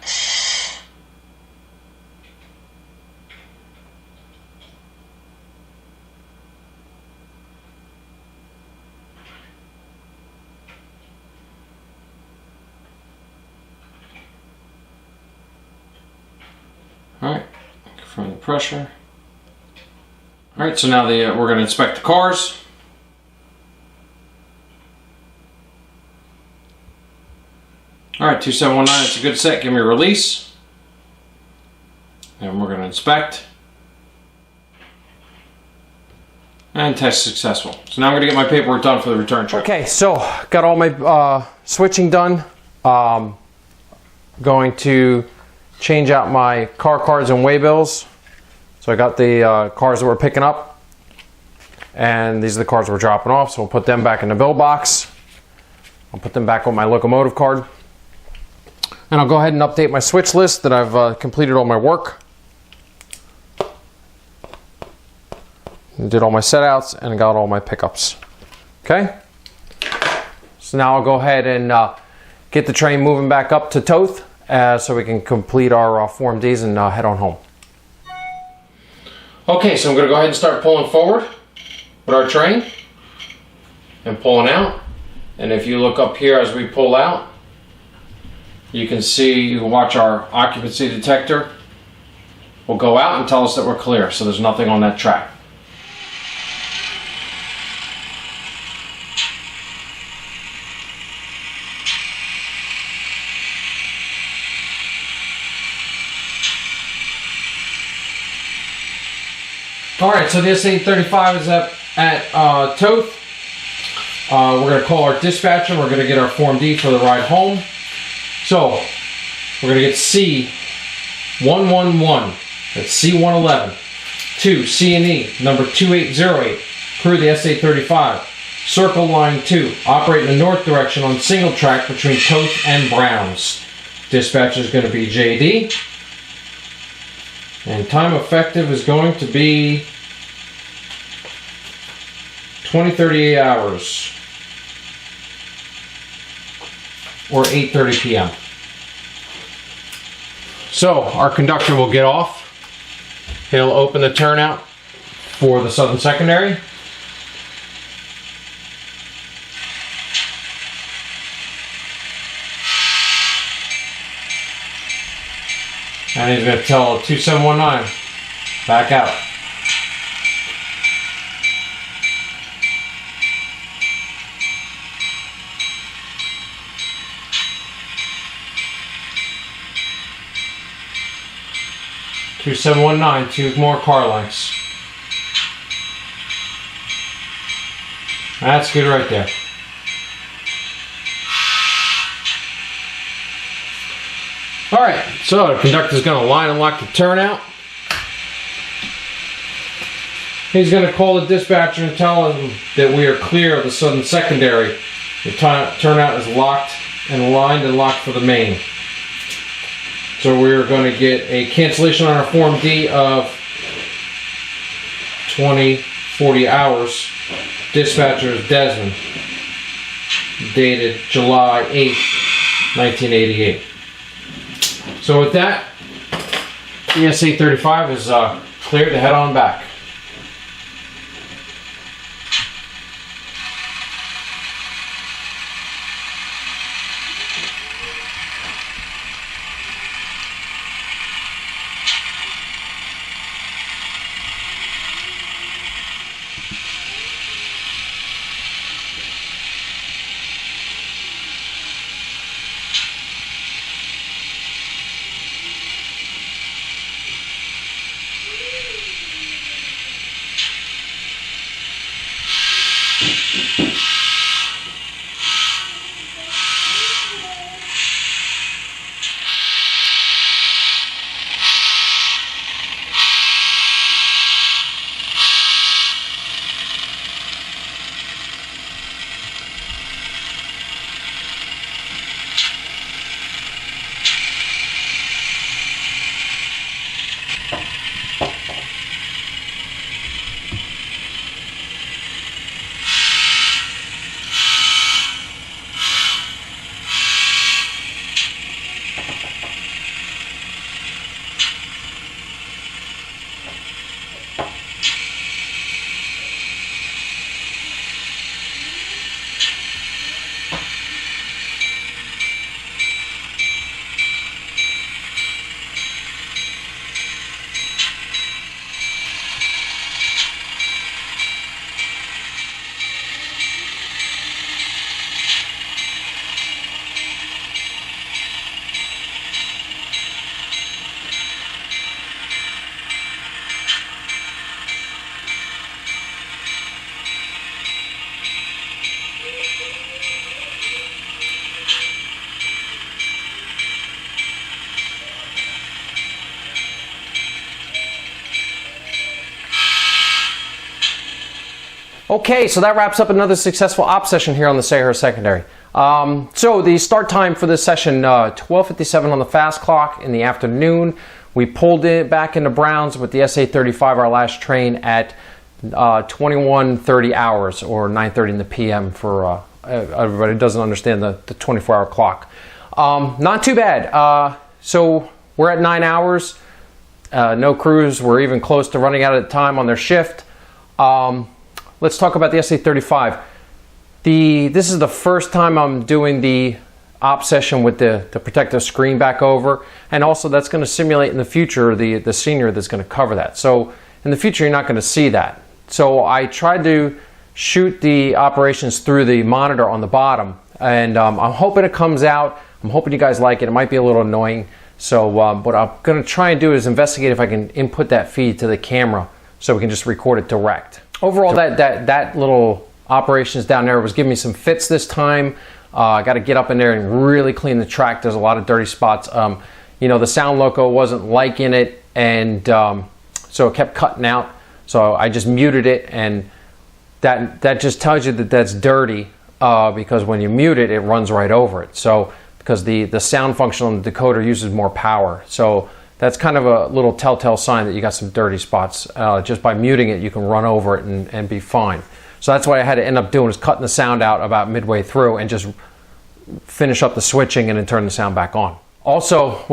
Alright, confirm the pressure. Alright, so now we're going to inspect the cars. Alright, 2719, it's a good set. Give me a release. And we're going to inspect. And test successful. So now I'm going to get my paperwork done for the return trip. Okay, so got all my switching done. Going to change out my car cards and waybills. So I got the cars that we're picking up, and these are the cars we're dropping off. So we'll put them back in the bill box. I'll put them back on my locomotive card. And I'll go ahead and update my switch list that I've completed all my work. And did all my set outs and got all my pickups. Okay? So now I'll go ahead and get the train moving back up to Toth so we can complete our Form Ds and head on home. Okay, so I'm going to go ahead and start pulling forward with our train and pulling out. And if you look up here as we pull out, you can watch our occupancy detector will go out and tell us that we're clear, so there's nothing on that track. Alright, so the SA-35 is at Toth. We're going to call our dispatcher. We're going to get our Form D for the ride home. So, we're going to get C111, that's C111, to C&E, number 2808, crew the SA-35, circle line 2, operate in the north direction on single track between Toth and Browns. Dispatcher is going to be JD, and time effective is going to be 20:38 hours. Or 8:30 p.m. So our conductor will get off. He'll open the turnout for the Southern Secondary. And he's going to tell 2719, back out. (2719), 2 more car lengths. That's good right there. Alright, so the conductor's going to line and lock the turnout. He's going to call the dispatcher and tell him that we are clear of the Southern Secondary. The turnout is locked and lined and locked for the main. So we're going to get a cancellation on our Form D of 20:40 hours. Dispatcher is Desmond. Dated July 8th, 1988. So with that, the SA-35 is cleared to head on back. Okay, so that wraps up another successful op session here on the Sayrehurst Secondary. So the start time for this session, 12:57 on the fast clock in the afternoon. We pulled it back into Browns with the SA-35, our last train, at 21:30 hours, or 9:30 in the PM for everybody who doesn't understand the 24-hour clock. Not too bad. So we're at 9 hours. No crews were even close to running out of time on their shift. Let's talk about the SA-35. This is the first time I'm doing the op session with the protective screen back over, and also that's going to simulate in the future the senior that's going to cover that. So in the future you're not going to see that. So I tried to shoot the operations through the monitor on the bottom, and I'm hoping it comes out. I'm hoping you guys like it. It might be a little annoying. So what I'm going to try and do is investigate if I can input that feed to the camera so we can just record it direct. Overall, that little operations down there was giving me some fits this time. I got to get up in there and really clean the track. There's a lot of dirty spots. You know, the sound loco wasn't liking it, and so it kept cutting out. So I just muted it, and that just tells you that that's dirty because when you mute it, it runs right over it. So because the sound function on the decoder uses more power. So that's kind of a little telltale sign that you got some dirty spots. Just by muting it, you can run over it and be fine. So that's what I had to end up doing, is cutting the sound out about midway through and just finish up the switching and then turn the sound back on. Also,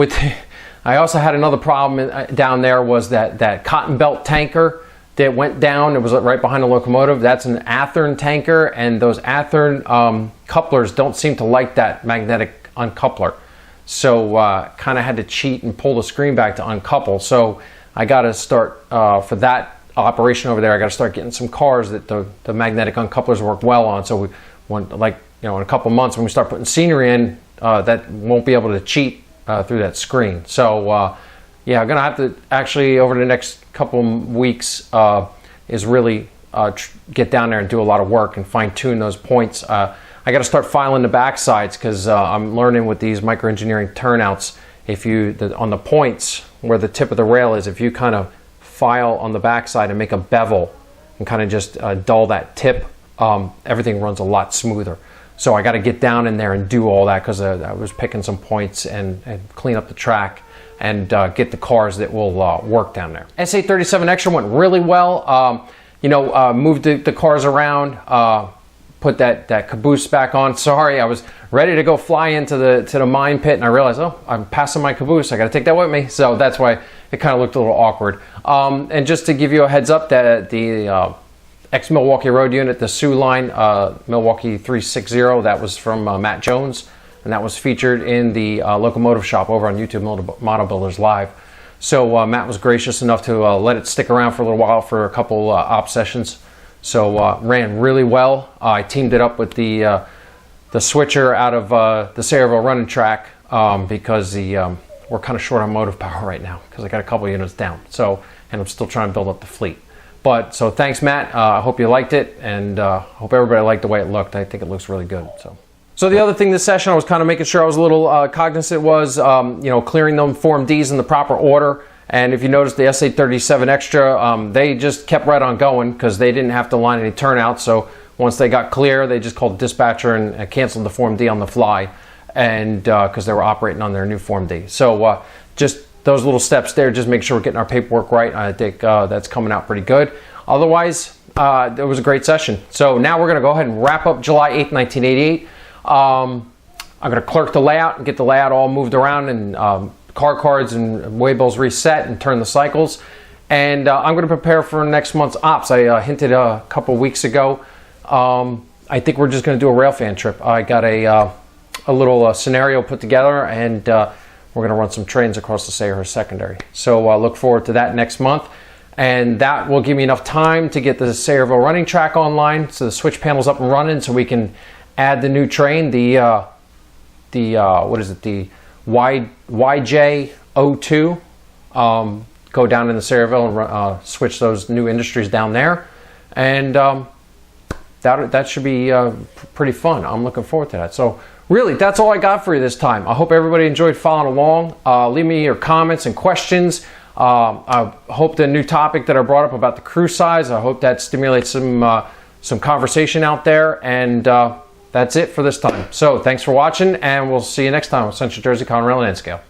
I also had another problem down there, was that cotton belt tanker that went down. It was right behind the locomotive. That's an Athearn tanker, and those Athearn couplers don't seem to like that magnetic uncoupler. So kind of had to cheat and pull the screen back to uncouple. So I got to start for that operation over there. I got to start getting some cars that the magnetic uncouplers work well on. So we want, like, you know, in a couple months when we start putting scenery in, that won't be able to cheat through that screen. So yeah, I'm gonna have to actually over the next couple weeks is really get down there and do a lot of work and fine tune those points. I got to start filing the back sides, because I'm learning with these microengineering turnouts, if you on the points where the tip of the rail is, if you kind of file on the back side and make a bevel and kind of just dull that tip, everything runs a lot smoother. So I got to get down in there and do all that, because I was picking some points and clean up the track and get the cars that will work down there. SA-37X went really well. You know, moved the cars around, put that caboose back on. Sorry, I was ready to go fly into the mine pit, and I realized, oh, I'm passing my caboose. I got to take that with me. So that's why it kind of looked a little awkward. And just to give you a heads up, that the ex-Milwaukee Road unit, the Sioux line, Milwaukee 360, that was from Matt Jones, and that was featured in the locomotive shop over on YouTube Model Builders Live. So Matt was gracious enough to let it stick around for a little while for a couple op sessions. So ran really well. I teamed it up with the switcher out of the Sayreville running track, because we're kind of short on motive power right now, because I got a couple units down. So, and I'm still trying to build up the fleet. But so thanks, Matt. I hope you liked it, and hope everybody liked the way it looked. I think it looks really good. So the other thing this session, I was kind of making sure I was a little cognizant, was you know, clearing them Form Ds in the proper order. And if you notice, the SA-37X, they just kept right on going, because they didn't have to line any turnouts. So once they got clear, they just called the dispatcher and canceled the Form D on the fly, and because they were operating on their new Form D. So just those little steps there, just make sure we're getting our paperwork right. I think that's coming out pretty good. Otherwise, it was a great session. So now we're going to go ahead and wrap up July 8th, 1988. I'm going to clerk the layout and get the layout all moved around, and car cards and waybills reset and turn the cycles. And I'm going to prepare for next month's ops. I hinted a couple weeks ago. I think we're just going to do a railfan trip. I got a little scenario put together, and we're going to run some trains across the Sayrehurst Secondary. So look forward to that next month. And that will give me enough time to get the Sayreville running track online, so the switch panel's up and running, so we can add the new train, the what is it, the WJSA-35, go down in the Sayreville and switch those new industries down there, and that should be pretty fun. I'm looking forward to that. So really, that's all I got for you this time. I hope everybody enjoyed following along. Leave me your comments and questions. I hope the new topic that I brought up about the crew size, I hope that stimulates some some conversation out there, and that's it for this time. So thanks for watching, and we'll see you next time with Central Jersey Conrail and N-Scale.